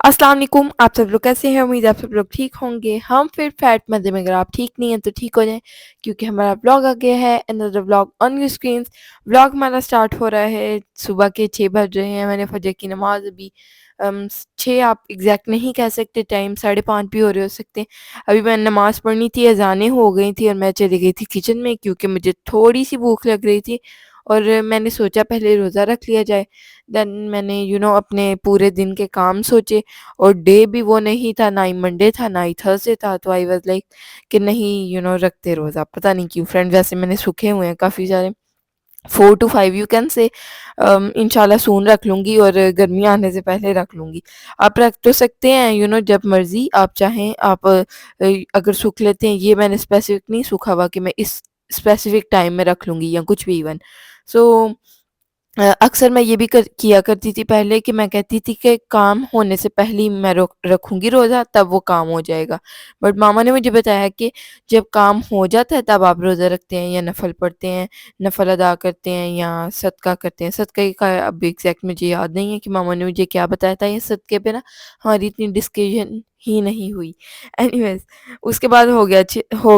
अस्सलाम वालेकुम। आप सब लोग कैसे हैं? उम्मीद है आप सब लोग ठीक होंगे। हम फिर फैट मज़े में, अगर आप ठीक नहीं हैं तो ठीक हो जाएँ, क्योंकि हमारा व्लॉग आ गया है, another vlog on your screens. Vlog हमारा स्टार्ट हो रहा है, सुबह के 6 बज रहे हैं। मैंने फजर की नमाज़ अभी 6 आप एग्ज़ैक्ट नहीं कह सकते, टाइम 5:30 भी हो सकते हैं। अभी मैंने नमाज़ पढ़नी थी, अज़ानें हो गई थी और मैं चली गई थी किचन में, क्योंकि मुझे थोड़ी-सी भूख लग रही थी और मैंने सोचा पहले रोज़ा रख लिया जाए। देन मैंने अपने पूरे दिन के काम सोचे, और डे भी वो नहीं था, ना ही मंडे था, ना ही थर्सडे था, तो आई वाज़ लाइक कि नहीं रखते रोज़ा। पता नहीं क्यों फ्रेंड, वैसे मैंने सूखे हुए हैं काफ़ी सारे, 4 टू 5 यू कैन से। इंशाल्लाह सून रख लूँगी और गर्मी आने से पहले रख लूँगी। आप रख तो सकते हैं जब मर्ज़ी आप चाहें, आप अगर सूख लेते हैं, ये मैंने स्पेसिफ़िक नहीं सूखा हुआ कि मैं इस स्पेसिफ़िक टाइम में रख लूँगी या कुछ भी इवन। सो अक्सर मैं ये भी किया करती थी पहले, कि मैं कहती थी कि काम होने से पहले ही मैं रखूँगी रोज़ा, तब वो काम हो जाएगा। बट मामा ने मुझे बताया कि जब काम हो जाता है तब आप रोज़ा रखते हैं या नफ़ल पढ़ते हैं, नफ़ल अदा करते हैं या सदका करते हैं। सदक़े का अब एग्ज़ैक्ट मुझे याद नहीं है कि मामा ने मुझे क्या बताया था, ये सदक़े पे ना हमारी इतनी डिस्कशन ही नहीं हुई। एनीवेज़, उसके बाद हो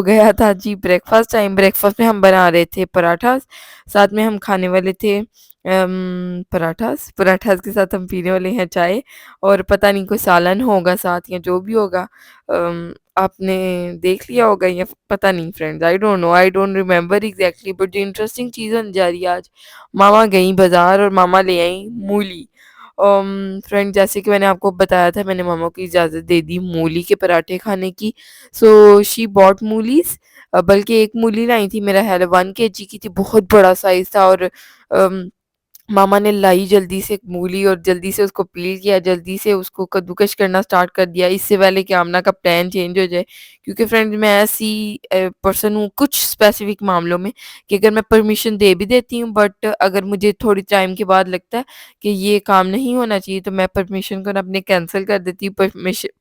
गया था जी ब्रेकफ़ास्ट टाइम। ब्रेकफ़ास्ट में हम बना रहे थे पराठास, साथ में हम खाने वाले थे पराठास, पराठास के साथ हम पीने वाले हैं चाय, और पता नहीं कोई सालन होगा साथ या जो भी होगा। आपने देख लिया होगा या पता नहीं friends, I don't know, I don't remember exactly. But जो इंटरेस्टिंग चीज़ होने जा रही है आज, मामा गईं बाज़ार और मामा ले आईं मूली। फ्रेंड, जैसे कि मैंने आपको बताया था, मैंने मामा को इजाज़त दे दी मूली के पराठे खाने की। सो शी बॉट मूलीज़, बल्कि एक मूली लाई थी, मेरा ख़्याल है 1 केजी की थी, बहुत बड़ा साइज़ था। और अम मामा ने लाई जल्दी से एक मूली और जल्दी से उसको पील किया, जल्दी से उसको कद्दूकश करना स्टार्ट कर दिया, इससे पहले कि आमना का प्लान चेंज हो जाए। क्योंकि फ्रेंड, मैं ऐसी पर्सन हूँ कुछ स्पेसिफिक मामलों में, कि अगर मैं परमिशन दे भी देती हूँ, बट अगर मुझे थोड़ी टाइम के बाद लगता है कि ये काम नहीं होना चाहिए, तो मैं परमिशन को ना अपने कैंसिल कर देती हूँ,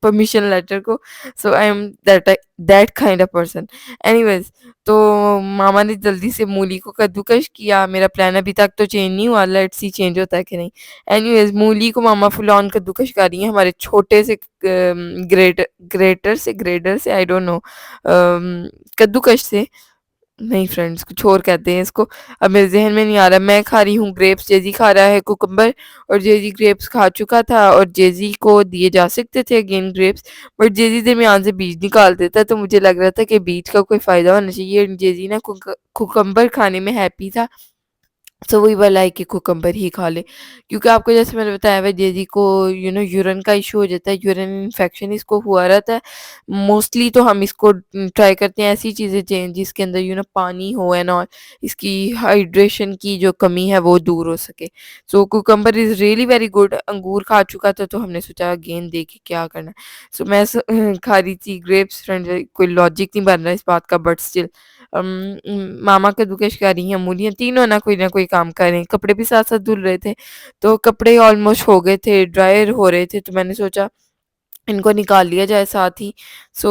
परमिशन लेटर को। So I am that kind of person. Anyways, तो मामा ने जल्दी से मूली को कद्दूकश किया। मेरा प्लान अभी तक तो चेंज नहीं हुआ, लेट्स सी चेंज होता है कि नहीं। एनीवेज़, मूली को मामा फुल ऑन कद्दूकश कर रही हैं हमारे छोटे से ग्रेटर से, आई डोंट नो, कद्दूकश से। नहीं फ्रेंड्स, कुछ और कहते हैं इसको, अब मेरे ज़हन में नहीं आ रहा। मैं खा रही हूँ ग्रेप्स, जेज़ी खा रहा है कुकम्बर, और जेज़ी ग्रेप्स खा चुका था, और जेज़ी को दिए जा सकते थे अगेन ग्रेप्स, बट जेज़ी दरमियान से बीज निकाल देता, तो मुझे लग रहा था कि बीज का कोई फ़ायदा होना चाहिए। जेज़ी ना कुकम्बर खाने में हैप्पी था, सो वी वर लाइक कि कुकम्बर ही खा ले। क्योंकि आपको जैसे मैंने बताया हुआ, जेजी को यूरिन का इशू हो जाता है, यूरिन इन्फेक्शन इसको हुआ रहता है। मोस्टली तो हम इसको ट्राई करते हैं ऐसी चीज़ें चेंज जिसके अंदर पानी हो एंड ऑल, इसकी हाइड्रेशन की जो कमी है वो दूर हो सके। So cucumber is really very good. अंगूर खा चुका था, तो हमने सोचा गेंद दे के क्या करना। सो मैं खा रही थी ग्रेप्स फ्रेंड, कोई लॉजिक नहीं बन रहा इस बात का, बट स्टिल मामा कद्दूकश कर रही हैं, अमूलियाँ तीनों ना कोई काम कर रहे हैं। कपड़े भी साथ-साथ धुल रहे थे, तो कपड़े ऑलमोस्ट हो गए थे, ड्रायर हो रहे थे, तो मैंने सोचा इनको निकाल लिया जाए साथ ही। सो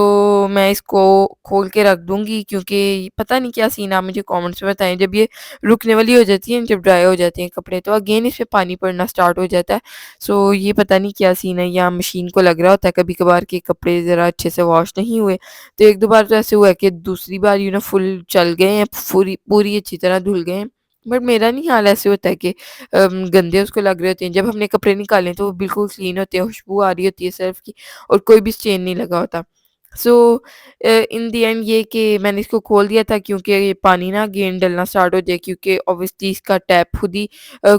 मैं इसको खोल के रख दूँगी, क्योंकि पता नहीं क्या सीन, आप मुझे कमेंट्स में बताएँ। जब ये रुकने वाली हो जाती है, जब ड्राई हो जाते हैं कपड़े, तो अगेन इस पे पानी पड़ना स्टार्ट हो जाता है। सो ये पता नहीं क्या सीन है, या मशीन को लग रहा होता है कभी-कभार कि कपड़े ज़रा अच्छे से वॉश नहीं हुए। तो 1-2 बार तो ऐसे हुआ है कि दूसरी बार फुल चल गए हैं, पूरी पूरी अच्छी तरह धुल गए हैं। बट मेरा नहीं हाल ऐसे होता है कि गंदे उसको लग रहे होते हैं। जब हमने कपड़े निकाले तो वो बिल्कुल क्लीन होते हैं, खुशबू आ रही होती है सर्फ़ की, और कोई भी स्टेन नहीं लगा होता। सो इन द एंड ये कि मैंने इसको खोल दिया था, क्योंकि ये पानी ना अगेन डलना स्टार्ट हो जाए, क्योंकि ऑब्वियसली इसका टैप खुद ही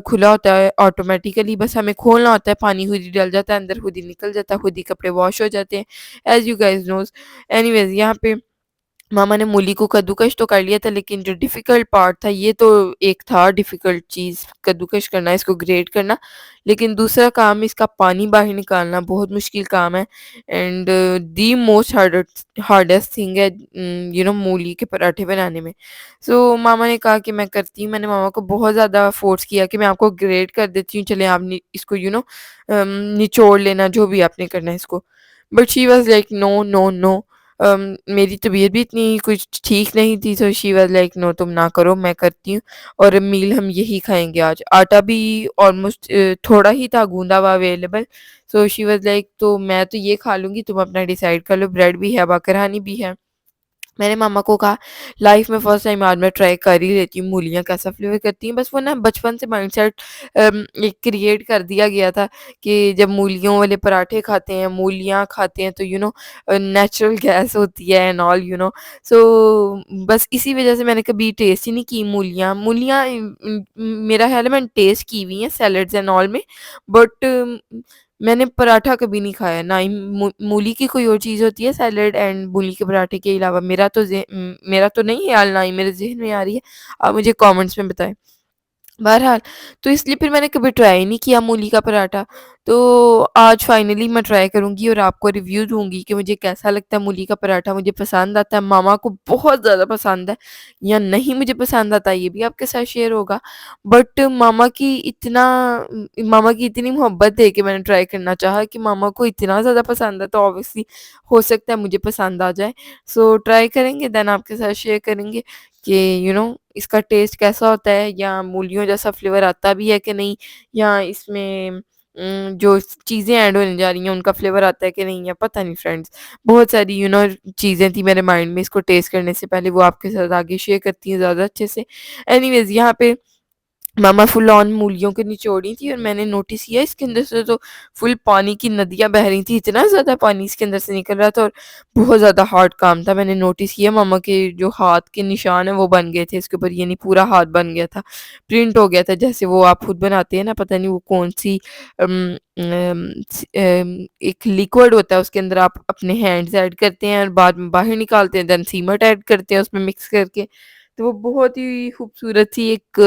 खुला होता है ऑटोमेटिकली, बस हमें खोलना होता है, पानी खुद ही डल जाता है अंदर, खुद ही निकल जाता है, खुद ही कपड़े वॉश हो जाते हैं, as you guys knows. Anyways, यहाँ पे मामा ने मूली को कद्दूकश तो कर लिया था, लेकिन जो डिफ़िकल्ट पार्ट था, ये तो एक था डिफ़िकल्ट चीज़, कद्दूकश करना, इसको ग्रेट करना। लेकिन दूसरा काम, इसका पानी बाहर निकालना बहुत मुश्किल काम है, and the most hardest thing है मूली के पराठे बनाने में। सो मामा ने कहा कि मैं करती हूँ। मैंने मामा को बहुत ज़्यादा फ़ोर्स किया कि मैं आपको ग्रेट कर देती हूँ, चलें आप इसको निचोड़ लेना, जो भी आपने करना है इसको। But she was like no, no, no. मेरी तबीयत भी इतनी कुछ ठीक नहीं थी, तो शी वाज़ लाइक नो तुम ना करो, मैं करती हूँ और मील हम यही खाएँगे आज। आटा भी ऑलमोस्ट थोड़ा ही था गूँधा हुआ available, so she was like तो मैं तो ये खा लूँगी, तुम अपना डिसाइड कर लो, ब्रेड भी है, बाकरहानी भी है। मैंने मामा को कहा लाइफ में फर्स्ट टाइम आज मैं ट्राई कर ही लेती हूँ मूलियाँ कैसा फ्लेवर करती हैं। बस वो ना बचपन से माइंडसेट एक क्रिएट कर दिया गया था कि जब मूलियों वाले पराठे खाते हैं, मूलियाँ खाते हैं तो नेचुरल गैस होती है एंड ऑल सो बस इसी वजह से मैंने कभी टेस्ट ही नहीं की मूलियाँ। मूलियाँ मेरा ख़्याल है मैंने टेस्ट की हुई हैं सैलड्स एंड ऑल में, बट मैंने पराठा कभी नहीं खाया, ना ही मूली की कोई और चीज़ होती है सैलेड एंड मूली के पराठे के अलावा। मेरा तो नहीं ख़्याल, ना ही मेरे ज़हन में आ रही है। आप मुझे कमेंट्स में बताएँ। बहरहाल, तो इसलिए फिर मैंने कभी ट्राई नहीं किया मूली का पराठा। तो आज फाइनली मैं ट्राई करूँगी और आपको रिव्यू दूँगी कि मुझे कैसा लगता है मूली का पराठा, मुझे पसंद आता है, मामा को बहुत ज़्यादा पसंद है या नहीं मुझे पसंद आता ये भी आपके साथ शेयर होगा। बट मामा की इतनी मोहब्बत देख के मैंने ट्राई करना चाहा कि मामा को इतना ज़्यादा पसंद है तो ऑब्वियसली हो सकता है मुझे पसंद आ जाए। सो ट्राई करेंगे देन आपके साथ शेयर करेंगे कि इसका टेस्ट कैसा होता है या मूलियों जैसा फ्लेवर आता भी है कि नहीं, या इसमें जो चीज़ें ऐड होने जा रही हैं उनका फ्लेवर आता है कि नहीं, या पता नहीं फ्रेंड्स। बहुत सारी चीज़ें थी मेरे माइंड में इसको टेस्ट करने से पहले, वो आपके साथ आगे शेयर करती हूँ ज़्यादा अच्छे से। एनीवेज़ यहाँ पे मामा फुल ऑन मूलियों को निचोड़ी थी और मैंने नोटिस किया इसके अंदर से तो फुल पानी की नदियाँ बह रही थी, इतना ज़्यादा पानी इसके अंदर से निकल रहा था और बहुत ज़्यादा हार्ड काम था। मैंने नोटिस किया मामा के जो हाथ के निशान हैं वो बन गए थे इसके ऊपर, यानी पूरा हाथ बन गया था, प्रिंट हो गया था जैसे वो आप खुद बनाते हैं ना, पता नहीं वो कौन-सी एक लिक्विड होता है उसके अंदर आप अपने हैंड्स ऐड करते हैं और बाद में बाहर निकालते हैं, देन सीमट ऐड करते हैं उसमें मिक्स करके, तो वो बहुत ही खूबसूरत सी एक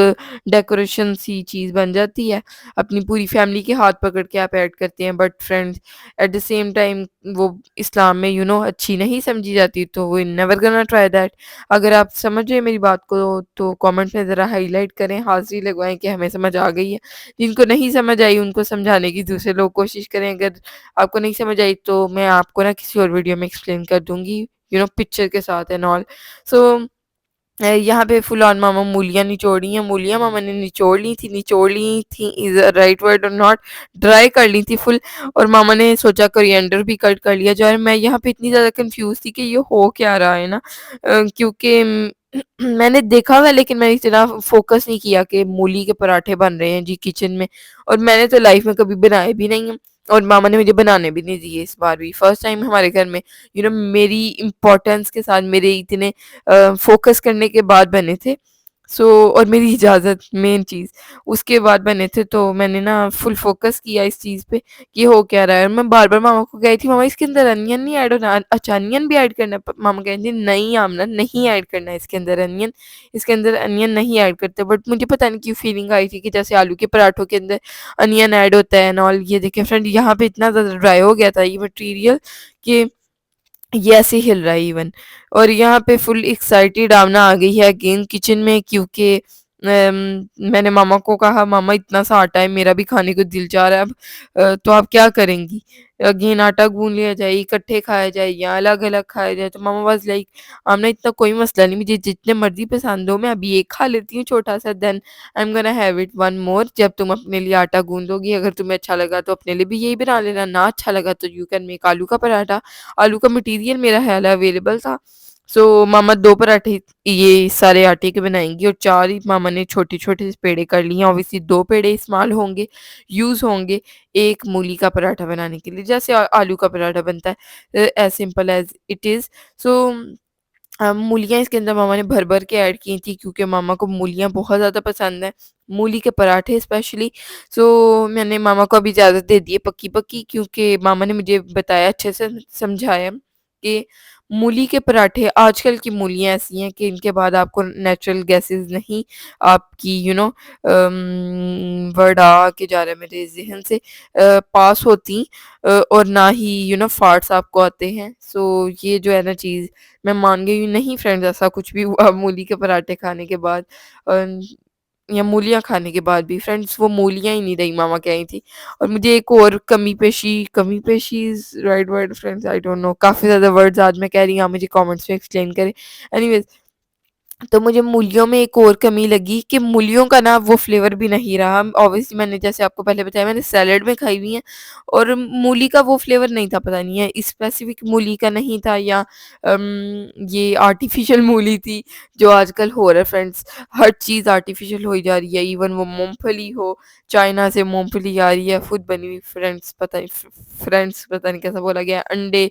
डेकोरेशन सी चीज़ बन जाती है। अपनी पूरी फैमिली के हाथ पकड़ के आप ऐड करते हैं, but friends at the same time वो इस्लाम में अच्छी नहीं समझी जाती, तो वो नेवर गोना ट्राई दैट। अगर आप समझ रहे हैं मेरी बात को तो कमेंट में ज़रा हाइलाइट करें, हाज़िरी लगवाएँ कि हमें समझ आ गई है। जिनको नहीं समझ आई उनको समझाने की दूसरे लोग कोशिश करें। अगर आपको नहीं समझ आई तो मैं आपको ना किसी और वीडियो में एक्सप्लेन कर दूँगी पिक्चर के साथ एंड ऑल। सो यहाँ पे फुल ऑन मामा मूलियाँ निचोड़ी हैं, मूलियाँ मामा ने निचोड़ ली थी इज़ अ राइट वर्ड और नॉट, ड्राई कर ली थी फुल, और मामा ने सोचा कोरिएंडर भी कट कर लिया जाए। मैं यहाँ पे इतनी ज़्यादा कन्फ्यूज़ थी कि ये हो क्या रहा है ना, क्योंकि मैंने देखा हुआ है लेकिन मैंने इतना फ़ोकस नहीं किया कि मूली के पराठे बन रहे हैं जी किचन में, और मैंने तो लाइफ़ में कभी बनाए भी नहीं हैं और मामा ने मुझे बनाने भी नहीं दिए इस बार भी। फर्स्ट टाइम हमारे घर में मेरी इम्पोर्टेंस के साथ मेरे इतने फ़ोकस करने के बाद बने थे। सो और मेरी इजाज़त मेन चीज़, उसके बाद बने थे, तो मैंने ना फुल फ़ोकस किया इस चीज़ पे कि हो क्या रहा है। और मैं बार-बार मामा को कह रही थी मामा इसके अंदर अनियन नहीं ऐड होना, अच्छा अनियन भी ऐड करना है? मामा कह रही थी नहीं आमना नहीं ऐड करना है इसके अंदर अनियन, इसके अंदर अनियन नहीं ऐड करते। बट मुझे पता नहीं क्यों फीलिंग आई थी कि जैसे आलू के पराठों के अंदर अनियन ऐड होता है एंड ऑल। ये देखिए फ्रेंड यहाँ पे इतना ज़्यादा ड्राई हो गया था ये मटीरियल कि ये ऐसे ही हिल रहा है इवन। और यहाँ पे फुल एक्साइटेड आमना आ गई है अगेन किचन में, क्योंकि मैंने मामा को कहा मामा इतना सा आटा है मेरा भी खाने को दिल चाह रहा है अब, तो आप क्या करेंगी? अगेन आटा गूंद लिया जाए, इकट्ठे खाया जाए या अलग अलग खाया जाए? तो मामा वाज लाइक आमना इतना कोई मसला नहीं, मुझे जितने मर्जी पसंद हो मैं अभी एक खा लेती हूँ छोटा सा, then I am gonna have it one more जब तुम अपने लिए आटा गूंदोगी, अगर तुम्हें अच्छा लगा तो अपने लिए भी यही बना लेना, ना अच्छा लगा तो यू कैन मेक आलू का पराठा। आलू का मटीरियल मेरा ख़्याल है अवेलेबल था। सो मामा 2 पराठे ये सारे आटे के बनाएँगी और 4 ही मामा ने छोटे-छोटे से पेड़े कर लिए हैं। ऑब्वियसली 2 पेड़े इस्तेमाल होंगे, यूज़ होंगे, 1 मूली का पराठा बनाने के लिए, जैसे आलू का पराठा बनता है, as simple as it is. So मूलियाँ इसके अंदर मामा ने भर-भर के ऐड की थी क्योंकि मामा को मूलियाँ बहुत ज़्यादा पसंद हैं, मूली के पराठे स्पेशली। सो मैंने मामा को अभी इजाज़त दे दी है पक्की-पक्की, क्योंकि मामा ने मुझे बताया अच्छे से समझाया कि मूली के पराठे आजकल की मूलियाँ ऐसी हैं कि इनके बाद आपको नेचुरल गैसेज़ नहीं, आपकी वर्ड आ के जा रहा है मेरे ज़हन से, पास होती, और ना ही फार्ट्स आपको आते हैं। सो ये जो है ना चीज़ मैं मान गई हूँ, नहीं फ्रेंड्स ऐसा कुछ भी हुआ मूली के पराठे खाने के बाद। या मूलियाँ खाने के बाद भी फ्रेंड्स वो मूलियाँ ही नहीं रही मामा कह रही थी। और मुझे एक और कमी पेशी is right word friends, I don't know, काफ़ी ज़्यादा वर्ड्स आज मैं कह रही हूँ, आप मुझे कमेंट्स में एक्सप्लेन करें। एनीवेज़, तो मुझे मूलियों में एक और कमी लगी कि मूलियों का ना वो फ्लेवर भी नहीं रहा। ऑब्वियसली मैंने जैसे आपको पहले बताया, मैंने सैलेड में खाई हुई हैं और मूली का वो फ्लेवर नहीं था, पता नहीं है स्पेसिफिक मूली का नहीं था या ये आर्टिफिशियल मूली थी जो आजकल हो रहा है फ्रेंड्स। हर चीज़ आर्टिफिशियल होई जा रही है, इवन वो मूंगफली हो, चाइना से मूंगफली आ रही है खुद बनी हुई फ्रेंड्स, पता नहीं कैसा बोला गया है, अंडे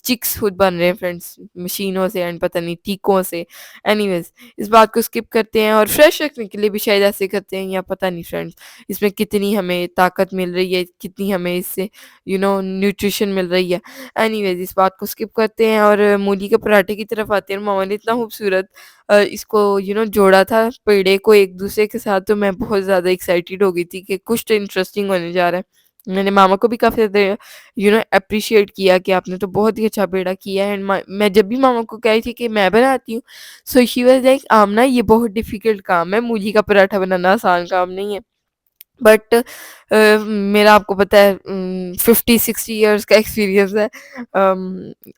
चिक्स खुद बन रहे हैं फ्रेंड्स मशीनों से एंड पता नहीं टीकों से। एनीवेज़, इस बात को स्किप करते हैं और फ्रेश रखने के लिए भी शायद ऐसे करते हैं या पता नहीं फ्रेंड्स, इसमें कितनी हमें ताकत मिल रही है, कितनी हमें इससे न्यूट्रिशन मिल रही है। एनीवेज़, इस बात को स्किप करते हैं और मूली के पराठे की तरफ आते हैं। मामा ने इतना खूबसूरत इसको जोड़ा था पेड़े को एक-दूसरे के साथ, तो मैं बहुत ज़्यादा एक्साइटेड हो गई थी कि कुछ तो इंटरेस्टिंग होने जा रहा है। मैंने मामा को भी काफ़ी ज़्यादा एप्रिशिएट किया कि आपने तो बहुत ही अच्छा पेड़ा किया है। एंड मैं जब भी मामा को कह रही थी कि मैं बनाती हूँ, सो शी वाज़ लाइक, आमना ये बहुत डिफ़िकल्ट काम है, मूली का पराठा बनाना आसान काम नहीं है। बट मेरा आपको पता है 50-60 इयर्स का एक्सपीरियंस है।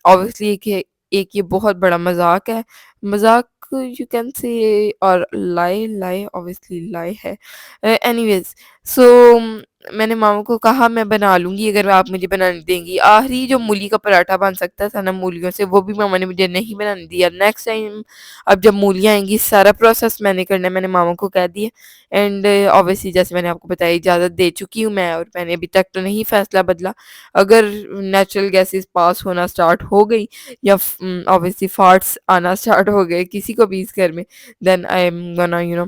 ऑब्वियसली एक ये बहुत बड़ा मज़ाक है। मज़ाक यू कैन से, और लाई ऑब्वियसली लाई है। एनीवेज़, सो मैंने मामा को कहा मैं बना लूँगी अगर आप मुझे बनाने देंगी। आखिरी जो मूली का पराठा बन सकता था ना मूलियों से, वो भी मामा ने मुझे नहीं बनाने दिया। नेक्स्ट टाइम अब जब मूलियाँ आएँगी सारा प्रोसेस मैंने करना है, मैंने मामा को कह दिया। एंड ऑब्वियसली जैसे मैंने आपको बताया इजाज़त दे चुकी हूँ मैं और मैंने अभी तक तो नहीं फ़ैसला बदला। अगर नेचुरल गैसेज़ पास होना स्टार्ट हो गई या ऑब्वियसली फार्ट्स आना स्टार्ट हो गए किसी को भी इस घर में, then I am gonna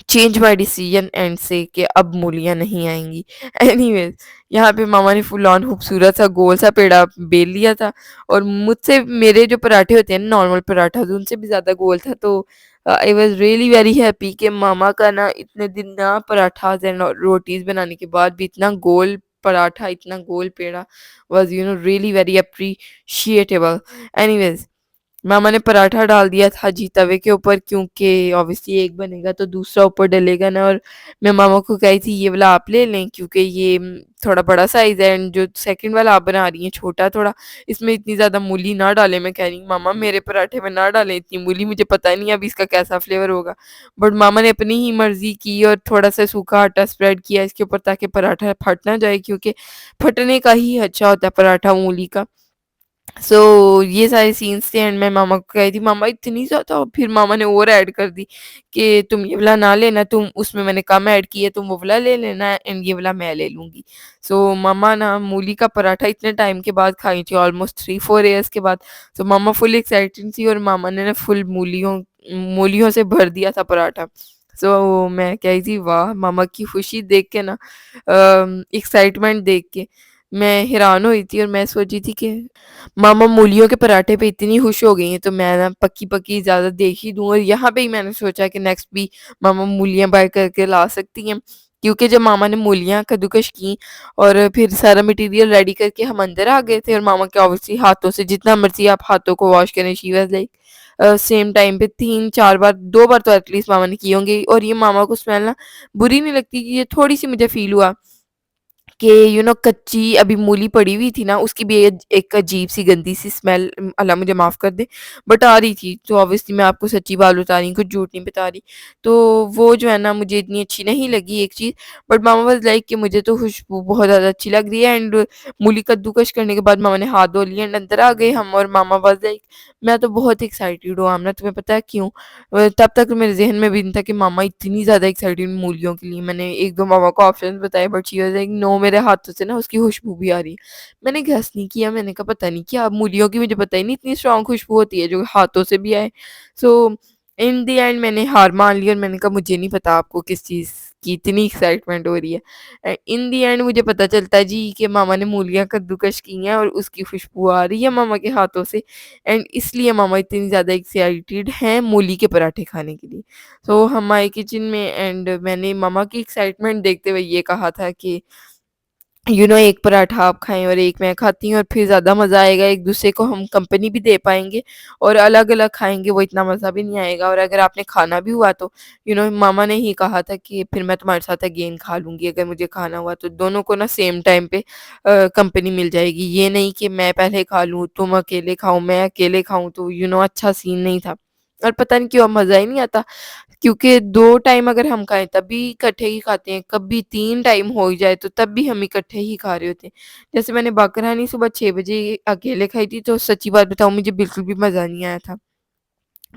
change my decision and say कि अब मूलियाँ नहीं आएँगी। एनीवेज़, यहाँ पे मामा ने फुल ऑन खूबसूरत सा गोल सा पेड़ा बेल लिया था और मुझसे मेरे जो पराठे होते हैं ना नॉर्मल पराठा, तो उनसे भी ज़्यादा गोल था। तो I was really very happy कि मामा का ना इतने दिन ना पराठाज़ एंड रोटीज़ बनाने के बाद भी इतना गोल पराठा, इतना गोल पेड़ा वाज़ रियली वेरी एप्रिशिएटेबल। एनीवेज़, मामा ने पराठा डाल दिया था जी तवे के ऊपर, क्योंकि ऑब्वियसली एक बनेगा तो दूसरा ऊपर डलेगा ना। और मैं मामा को कही थी ये वाला आप ले लें क्योंकि ये थोड़ा बड़ा साइज़ है एंड जो सेकंड वाला आप बना रही हैं छोटा थोड़ा, इसमें इतनी ज़्यादा मूली ना डालें। मैं कह रही हूँ मामा मेरे पराठे में ना डालें इतनी मूली, मुझे पता नहीं अब इसका कैसा फ्लेवर होगा। बट मामा ने अपनी ही मर्ज़ी की और थोड़ा-सा सूखा आटा स्प्रेड किया इसके ऊपर ताकि पराठा फट ना जाए, क्योंकि फटने का ही अच्छा होता है पराठा मूली का। सो ये सारे सीन्स थे एंड मैं मामा को कह रही थी मामा इतनी ज़्यादा, और फिर मामा ने और ऐड कर दी कि तुम ये वाला ना लेना, तुम उसमें मैंने कम ऐड की है, तुम वो वाला ले लेना एंड ये वाला मैं ले लूँगी। सो मामा ना मूली का पराठा इतने टाइम के बाद खाई थी, ऑलमोस्ट 3-4 ईयर्स के बाद। सो मामा फुल एक्साइटेड थी और मामा ने ना फुल मूलियों मूलियों से भर दिया था पराठा। सो मैं कह रही थी वाह! मामा की खुशी देख के ना एक्साइटमेंट देख के मैं हैरान हुई थी और मैं सोच रही थी कि मामा मूलियों के पराठे पे इतनी खुश हो गई हैं तो मैं ना पक्की-पक्की इजाज़त दे ही दूँ। और यहाँ पे ही मैंने सोचा कि नेक्स्ट भी मामा मूलियाँ बाय करके ला सकती हैं। क्योंकि जब मामा ने मूलियाँ कद्दूकस की और फिर सारा मटीरियल रेडी करके हम अंदर आ गए थे और मामा के ऑब्वियसली हाथों से जितना मर्ज़ी आप हाथों को वॉश करें, she was like same time पे 3-4 बार, 2 बार तो एटलीस्ट मामा ने की होंगी। और ये मामा को स्मेल ना बुरी नहीं लगती, कि ये थोड़ी-सी मुझे फ़ील हुआ कि कच्ची अभी मूली पड़ी हुई थी ना, उसकी भी एक अजीब-सी गंदी-सी स्मेल, अल्लाह मुझे माफ़ कर दे, बट आ रही थी। तो ऑब्वियसली मैं आपको सच्ची बात बता रही हूँ, कुछ झूठ नहीं बता रही। तो वो जो है ना मुझे इतनी अच्छी नहीं लगी एक चीज़, बट मामा वाज़ लाइक कि मुझे तो खुशबू बहुत ज़्यादा अच्छी लग रही है। एंड मूली कद्दूकस करने के बाद मामा ने हाथ धो लिए एंड अंदर आ गए हम, और मामा वाज़ लाइक मैं तो बहुत एक्साइटेड हूँ आमना, तुम्हें पता है क्यों? तब तक मेरे ज़हन में भी नहीं था कि मामा इतनी ज़्यादा एक्साइटेड मूलियों के लिए। मैंने 1-2 मामा को ऑप्शंस बताए but she was like no, मेरे हाथों से ना उसकी खुशबू भी आ रही है। मैंने गेस नहीं किया, मैंने कहा पता नहीं क्या मूलियों की मुझे पता ही नहीं इतनी स्ट्रॉन्ग खुशबू होती है जो हाथों से भी आए। सो इन द एंड मैंने हार मान ली और मैंने कहा मुझे नहीं पता आपको किस चीज़ की इतनी एक्साइटमेंट हो रही है। इन द एंड मुझे पता चलता है जी कि मामा ने मूलियाँ कद्दूकस की हैं और उसकी खुशबू आ रही है मामा के हाथों से। एंड इसलिए मामा इतनी ज़्यादा एक्साइटेड हैं मूली के पराठे खाने के लिए। तो हम आए किचन में एंड मैंने मामा की एक्साइटमेंट देखते हुए ये कहा था कि एक पराठा आप खाएँ और एक मैं खाती हूँ और फिर ज़्यादा मज़ा आएगा, एक-दूसरे को हम कंपनी भी दे पाएँगे और अलग-अलग खाएँगे वो इतना मज़ा भी नहीं आएगा और अगर आपने खाना भी हुआ तो मामा ने ही कहा था कि फिर मैं तुम्हारे साथ अगेन खा लूँगी अगर मुझे खाना हुआ तो दोनों को ना सेम टाइम पे कंपनी मिल जाएगी। ये नहीं कि मैं पहले खा लूँ, तुम अकेले खाओ, मैं अकेले खाऊँ तो अच्छा सीन नहीं था। और पता नहीं क्यों अब मज़ा ही नहीं आता। क्योंकि 2 टाइम अगर हम खाएँ तब भी इकट्ठे ही खाते हैं, कभी 3 टाइम हो ही जाए तो तब भी हम इकट्ठे ही खा रहे होते हैं। जैसे मैंने बाकरहानी सुबह 6 बजे अकेले खाई थी तो सच्ची बात बताऊँ मुझे बिल्कुल भी मज़ा नहीं आया था।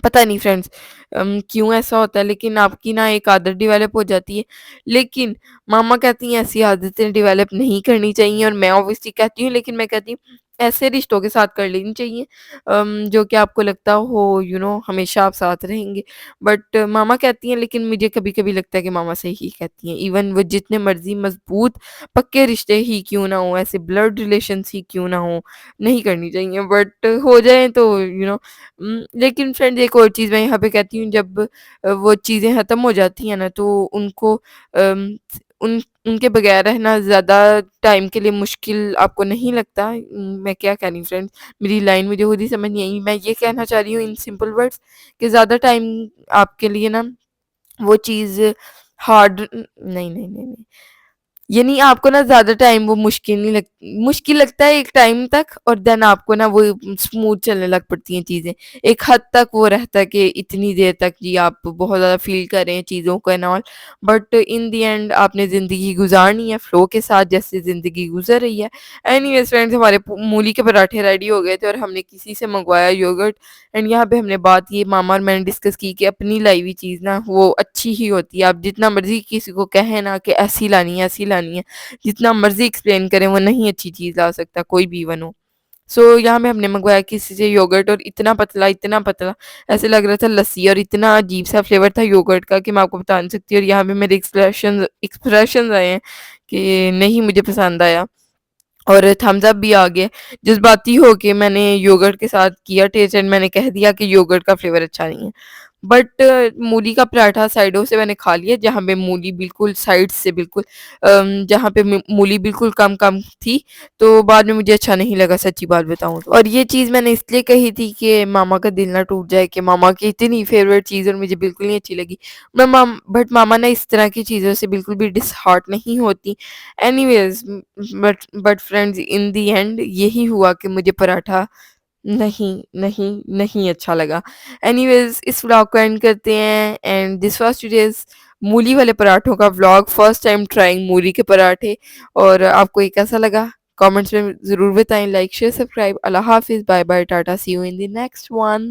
पता नहीं फ्रेंड्स क्यों ऐसा होता है लेकिन आपकी ना एक आदत डेवलप हो जाती है। लेकिन मामा कहती हैं ऐसी आदतें डेवलप नहीं करनी चाहिए और मैं ऑब्वियसली कहती हूँ लेकिन मैं कहती हूँ ऐसे रिश्तों के साथ कर लेनी चाहिए जो कि आपको लगता हो हमेशा आप साथ रहेंगे। बट मामा कहती हैं लेकिन मुझे कभी-कभी लगता है कि मामा सही ही कहती हैं। इवन वो जितने मर्ज़ी मज़बूत पक्के रिश्ते ही क्यों ना हों, ऐसे ब्लड रिलेशंस ही क्यों ना हों, नहीं करनी चाहिए बट हो जाएँ तो लेकिन फ्रेंड्स एक और चीज़ मैं यहाँ पे कहती हूँ जब वो चीज़ें ख़त्म हो जाती हैं ना तो उनको उन उनके बगैर रहना ज़्यादा टाइम के लिए मुश्किल आपको नहीं लगता? मैं क्या कह रही हूँ फ्रेंड्स मेरी लाइन मुझे खुद ही समझ नहीं आई। मैं ये कहना चाह रही हूँ इन सिंपल वर्ड्स कि ज़्यादा टाइम आपके लिए ना वो चीज़ हार्ड नहीं, नहीं, नहीं, नहीं। यानी आपको ना ज़्यादा टाइम वो मुश्किल लगता है एक टाइम तक और देन आपको ना वो स्मूथ चलने लग पड़ती हैं चीज़ें। एक हद तक वो रहता है कि इतनी देर तक जी आप बहुत ज़्यादा फ़ील कर रहे हैं चीज़ों को and all but in the end आपने ज़िंदगी गुज़ारनी है फ्लो के साथ जैसे ज़िंदगी गुज़र रही है। एनीवेज़ फ्रेंड्स हमारे मूली के पराठे रेडी हो गए थे और हमने किसी से मँगवाया योगर्ट एंड यहाँ पे हमने बात ये मामा और मैंने डिस्कस की कि अपनी लाई हुई चीज़ ना वो अच्छी ही होती है। आप जितना मर्ज़ी किसी को कहें ना कि ऐसी लानी है, जितना मर्ज़ी एक्सप्लेन करें वो नहीं अच्छी चीज़ ला सकता कोई भी इवन हो। सो यहाँ पे हमने मँगवाया किसी से योगर्ट और इतना पतला ऐसे लग रहा था लस्सी और इतना अजीब-सा फ्लेवर था योगर्ट का कि मैं आपको बता नहीं सकती और यहाँ पे मेरे एक्सप्रेशंस आए हैं कि नहीं मुझे पसंद आया। और थम्स अप भी आ गया। जज़्बाती होके मैंने योगर्ट के साथ किया टेस्ट एंड मैंने कह दिया कि योगर्ट का फ्लेवर अच्छा नहीं है। बट मूली का पराठा साइडों से मैंने खा लिया जहाँ पे मूली बिल्कुल साइड से बिल्कुल जहाँ पे मूली बिल्कुल कम-कम थी, तो बाद में मुझे अच्छा नहीं लगा सच्ची बात बताऊँ तो। और ये चीज़ मैंने इसलिए कही थी कि मामा का दिल ना टूट जाए कि मामा की इतनी फेवरेट चीज़ और मुझे बिल्कुल नहीं अच्छी लगी। बट मामा ना इस तरह की चीज़ों से बिल्कुल भी डिसहार्ट नहीं होती। Anyways but friends in the end यही हुआ कि मुझे पराठा नहीं अच्छा लगा। एनीवेज़ इस व्लॉग को एंड करते हैं एंड दिस वाज़ टुडेज़ मूली वाले पराठों का व्लॉग फर्स्ट टाइम ट्राइंग मूली के पराठे और आपको ये कैसा लगा? कमेंट्स में ज़रूर बताएँ। Like, share, subscribe. अल्लाह हाफ़िज़, bye bye, tata, see you in the next one.